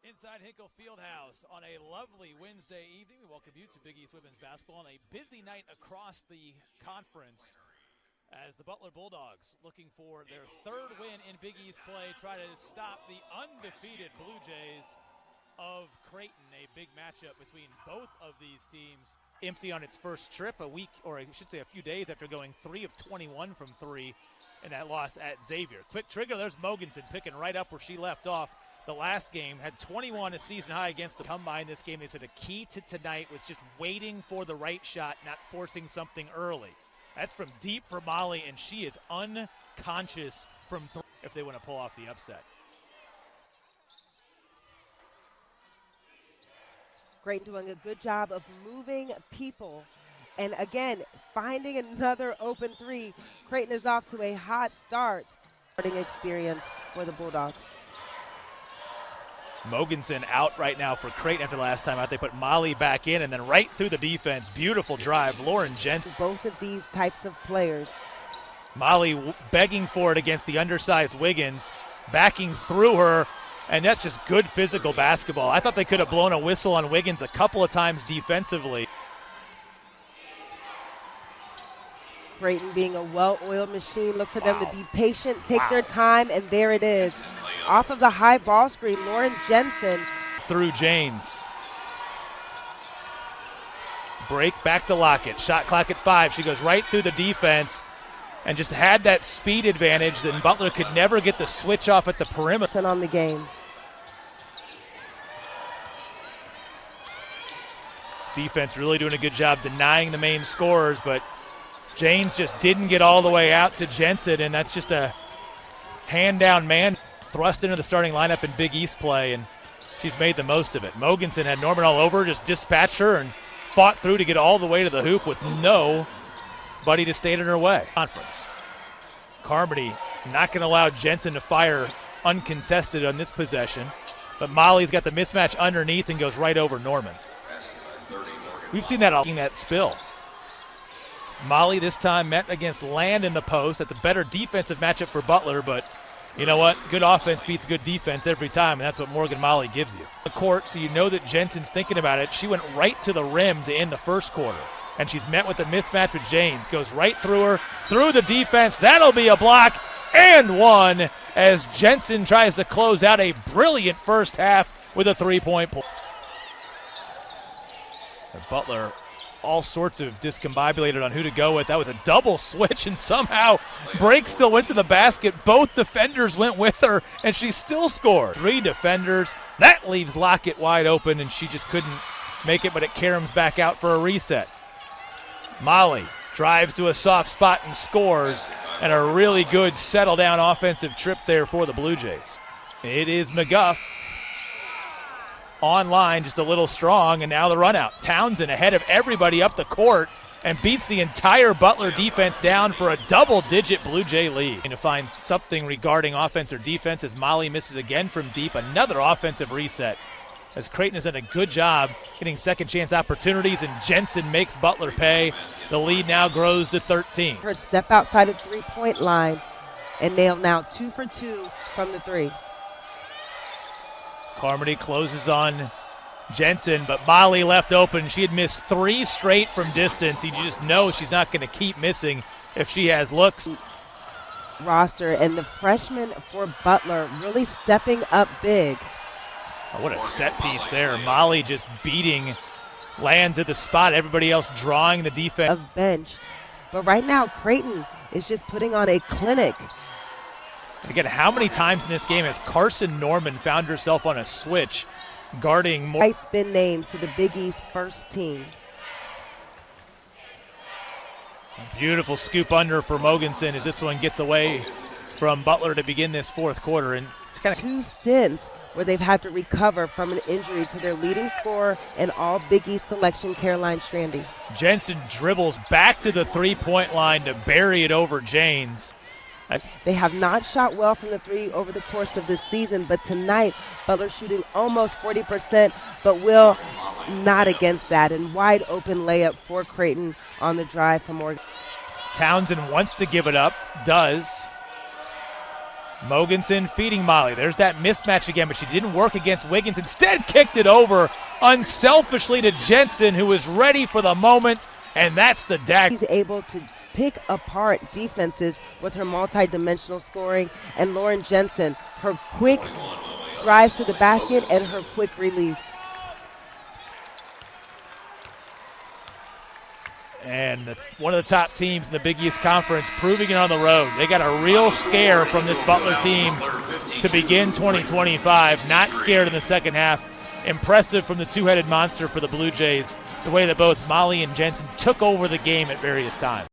Inside Hinkle Fieldhouse on a lovely Wednesday evening. We welcome you to Big East Women's Basketball on a busy night across the conference as the Butler Bulldogs, looking for their third win in Big East play, try to stop the undefeated Blue Jays of Creighton. A big matchup between both of these teams. Empty on its first trip, a week, or I should say a few days after going 3 of 21 from 3 in that loss at Xavier. Quick trigger, there's Mogensen picking right up where she left off. The last game had 21, a season high against the combine. This game, they said a key to tonight was just waiting for the right shot, not forcing something early. That's from deep for Molly, and she is unconscious from 3 if they want to pull off the upset. Creighton doing a good job of moving people. And again, finding another open 3. Creighton is off to a hot start. Starting experience for the Bulldogs. Mogensen out right now for Creighton after the last time out. They put Molly back in and then right through the defense. Beautiful drive. Lauren Jensen. Both of these types of players. Molly begging for it against the undersized Wiggins, backing through her, and that's just good physical basketball. I thought they could have blown a whistle on Wiggins a couple of times defensively. Creighton being a well-oiled machine. Look for them to be patient, take their time, and there it is. Off of the high ball screen, Lauren Jensen. Through Janes. Break back to Lockett. Shot clock at 5. She goes right through the defense and just had that speed advantage. Then Butler could never get the switch off at the perimeter. On the game. Defense really doing a good job denying the main scorers, but Janes just didn't get all the way out to Jensen, and that's just a hand-down man thrust into the starting lineup in Big East play, and she's made the most of it. Mogensen had Norman all over, just dispatched her and fought through to get all the way to the hoop with nobody to stand in her way. Conference. Carmody not going to allow Jensen to fire uncontested on this possession, but Molly's got the mismatch underneath and goes right over Norman. We've seen that spill. Molly this time met against Land in the post. That's a better defensive matchup for Butler, but you know what? Good offense beats good defense every time, and that's what Morgan Molly gives you. The court, so you know that Jensen's thinking about it. She went right to the rim to end the first quarter, and she's met with a mismatch with Janes. Goes right through her, through the defense. That'll be a block and one as Jensen tries to close out a brilliant first half with a 3-point play. Butler all sorts of discombobulated on who to go with. That was a double switch, and somehow Break still went to the basket. Both defenders went with her, and she still scored. 3 defenders. That leaves Lockett wide open, and she just couldn't make it, but it caroms back out for a reset. Molly drives to a soft spot and scores, and a really good settle-down offensive trip there for the Blue Jays. It is McGuff. Online, just a little strong, and now the run out. Townsend ahead of everybody up the court and beats the entire Butler defense down for a double-digit Blue Jay lead. To find something regarding offense or defense as Molly misses again from deep. Another offensive reset as Creighton has done a good job getting second-chance opportunities, and Jensen makes Butler pay. The lead now grows to 13. Her step outside the three-point line, and they'll now 2 for 2 from the 3. Carmody closes on Jensen, but Molly left open. She had missed 3 straight from distance. You just know she's not going to keep missing if she has looks. Roster, and the freshman for Butler really stepping up big. Oh, what a set piece there. Molly just beating, lands at the spot. Everybody else drawing the defense. Of bench. But right now, Creighton is just putting on a clinic. Again, how many times in this game has Carson Norman found herself on a switch guarding more? Twice been named to the Big East first team. A beautiful scoop under for Mogensen as this one gets away from Butler to begin this fourth quarter. And it's kind of 2 stints where they've had to recover from an injury to their leading scorer and all Big East selection, Caroline Strandy. Jensen dribbles back to the three-point line to bury it over Janes. They have not shot well from the 3 over the course of this season, but tonight Butler shooting almost 40%, but will not against that. And wide open layup for Creighton on the drive from Morgan. Townsend wants to give it up, does. Mogensen feeding Molly. There's that mismatch again, but she didn't work against Wiggins. Instead, kicked it over unselfishly to Jensen, who was ready for the moment, and that's the dagger. She's able to pick apart defenses with her multi-dimensional scoring, and Lauren Jensen, her quick drives to the basket and her quick release. And that's one of the top teams in the Big East Conference, proving it on the road. They got a real scare from this Butler team to begin 2025. Not scared in the second half. Impressive from the two-headed monster for the Blue Jays, the way that both Molly and Jensen took over the game at various times.